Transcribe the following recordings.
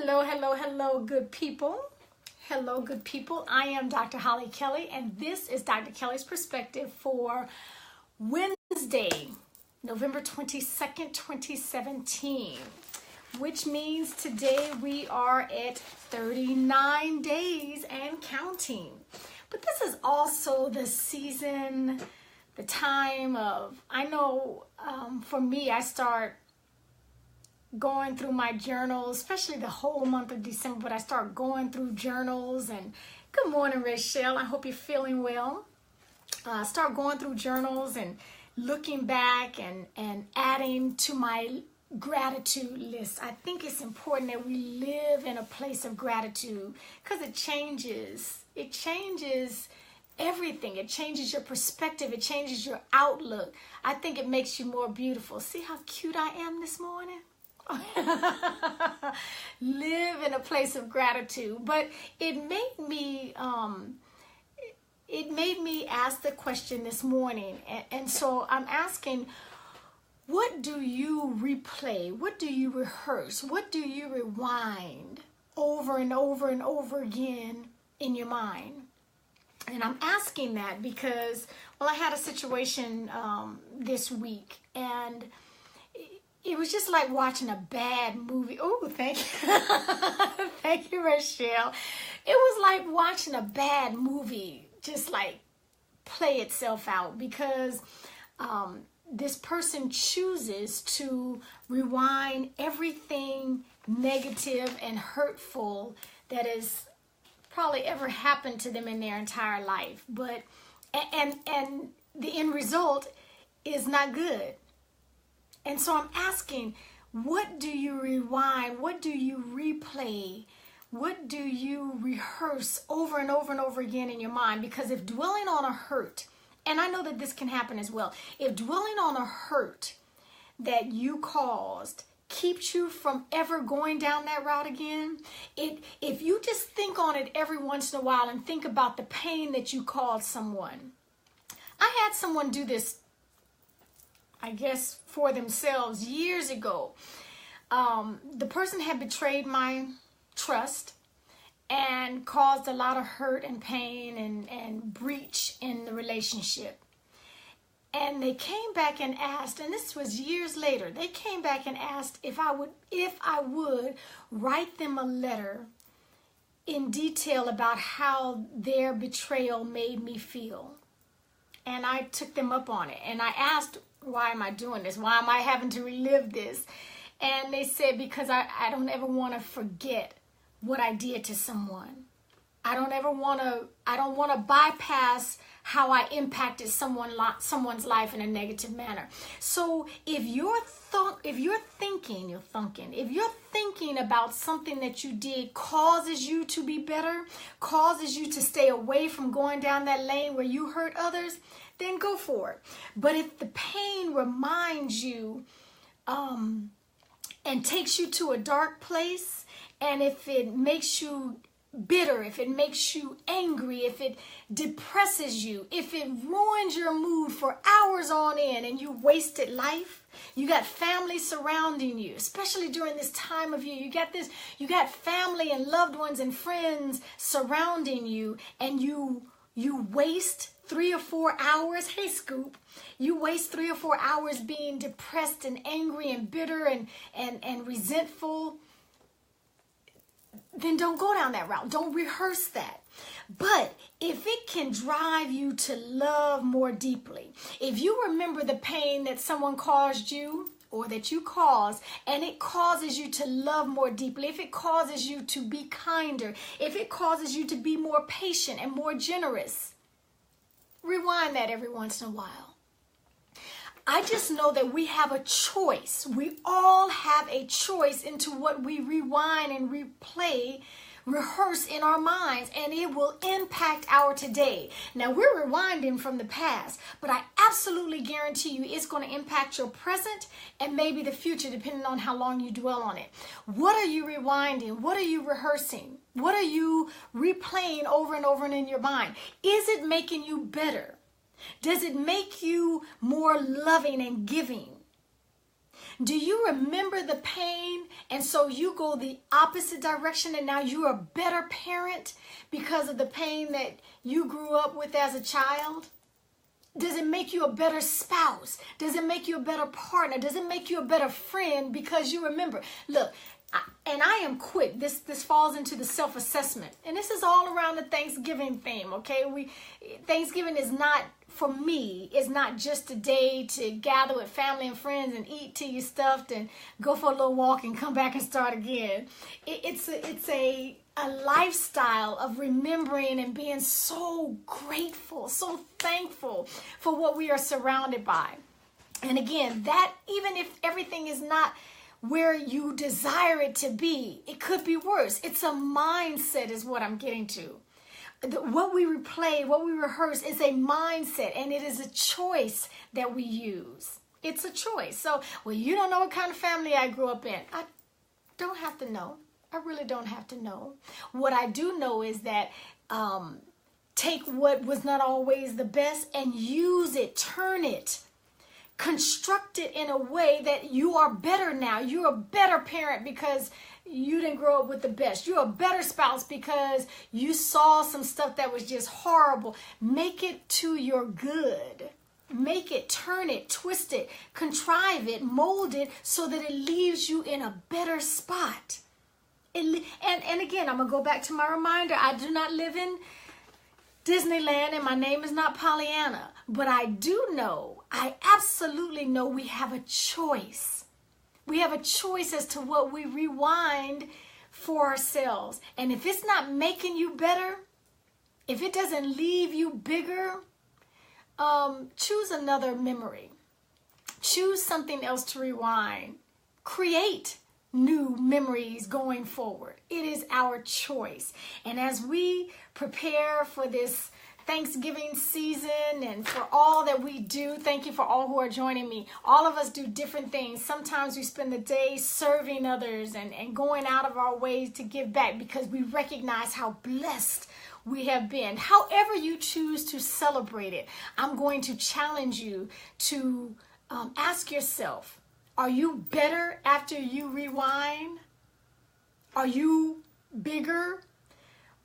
Hello, hello, hello, good people. Hello, good people. I am Dr. Hollie Kelly, and this is Dr. Kelly's Perspective for Wednesday, November 22nd, 2017, which means today we are at 39 days and counting. But this is also the season, the time of, I know for me, I start going through my journals, especially the whole month of December, but I start going through journals. And good morning, Rachelle. I hope you're feeling well. Start going through journals and looking back and adding to my gratitude list. I think it's important that we live in a place of gratitude because it changes everything. It changes your perspective. It changes your outlook. I think it makes you more beautiful. See how cute I am this morning? Live in a place of gratitude. But it made me ask the question this morning, and so I'm asking, what do you replay? What do you rehearse? What do you rewind over and over and over again in your mind? And I'm asking that because, well, I had a situation this week, and it was just like watching a bad movie. Oh, thank you. Thank you, Rachelle. It was like watching a bad movie just like play itself out because this person chooses to rewind everything negative and hurtful that has probably ever happened to them in their entire life. But and the end result is not good. And so I'm asking, what do you rewind? What do you replay? What do you rehearse over and over and over again in your mind? Because if dwelling on a hurt, and I know that this can happen as well, if dwelling on a hurt that you caused keeps you from ever going down that route again, if you just think on it every once in a while and think about the pain that you caused someone. I had someone do this, I guess, for themselves years ago. The person had betrayed my trust and caused a lot of hurt and pain and breach in the relationship. And they came back and asked, and this was years later, they came back and asked if I would write them a letter in detail about how their betrayal made me feel. And I took them up on it. And I asked, why am I doing this? Why am I having to relive this? And they said, because I don't ever want to forget what I did to someone. I don't want to bypass how I impacted someone's life in a negative manner. So if you're thinking about something that you did causes you to be better, causes you to stay away from going down that lane where you hurt others, then go for it. But if the pain reminds you and takes you to a dark place, and if it makes you bitter, if it makes you angry, if it depresses you, if it ruins your mood for hours on end and you wasted life, you got family surrounding you, especially during this time of year. You got family and loved ones and friends surrounding you, and you waste 3 or 4 hours. Hey, Scoop. You waste 3 or 4 hours being depressed and angry and bitter and resentful. Then don't go down that route. Don't rehearse that. But if it can drive you to love more deeply, if you remember the pain that someone caused you or that you caused, and it causes you to love more deeply, if it causes you to be kinder, if it causes you to be more patient and more generous, rewind that every once in a while. I just know that we have a choice. We all have a choice into what we rewind and replay, rehearse in our minds, and it will impact our today. Now, we're rewinding from the past, but I absolutely guarantee you it's going to impact your present and maybe the future, depending on how long you dwell on it. What are you rewinding? What are you rehearsing? What are you replaying over and over and in your mind? Is it making you better? Does it make you more loving and giving? Do you remember the pain? And so you go the opposite direction and now you're a better parent because of the pain that you grew up with as a child? Does it make you a better spouse? Does it make you a better partner? Does it make you a better friend because you remember? Look, I am quick. This falls into the self-assessment. And this is all around the Thanksgiving theme, okay? Thanksgiving is not, for me, is not just a day to gather with family and friends and eat till you're stuffed and go for a little walk and come back and start again. It's a lifestyle of remembering and being so grateful, so thankful for what we are surrounded by. And again, that even if everything is not where you desire it to be, it could be worse. It's a mindset is what I'm getting to. What we replay, what we rehearse is a mindset, and it is a choice that we use. It's a choice. So, well, you don't know what kind of family I grew up in. I don't have to know. I really don't have to know. What I do know is that take what was not always the best and use it, turn it, construct it in a way that you are better now. You're a better parent because you didn't grow up with the best. You're a better spouse because you saw some stuff that was just horrible. Make it to your good. Make it, turn it, twist it, contrive it, mold it so that it leaves you in a better spot. And again, I'm going to go back to my reminder. I do not live in Disneyland and my name is not Pollyanna. But I do know, I absolutely know we have a choice. We have a choice as to what we rewind for ourselves. And if it's not making you better, if it doesn't leave you bigger, choose another memory. Choose something else to rewind. Create new memories going forward. It is our choice. And as we prepare for this Thanksgiving season and for all that we do, thank you for all who are joining me. All of us do different things. Sometimes we spend the day serving others and going out of our ways to give back because we recognize how blessed we have been. However you choose to celebrate it, I'm going to challenge you to ask yourself, are you better after you rewind? Are you bigger?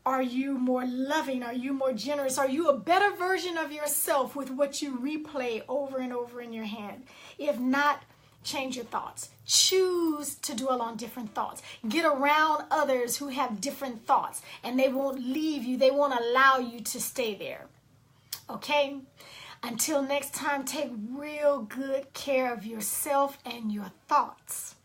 Are you more loving? Are you more generous? Are you a better version of yourself with what you replay over and over in your head? If not, change your thoughts. Choose to dwell on different thoughts. Get around others who have different thoughts, and they won't leave you. They won't allow you to stay there. Okay? Until next time, take real good care of yourself and your thoughts.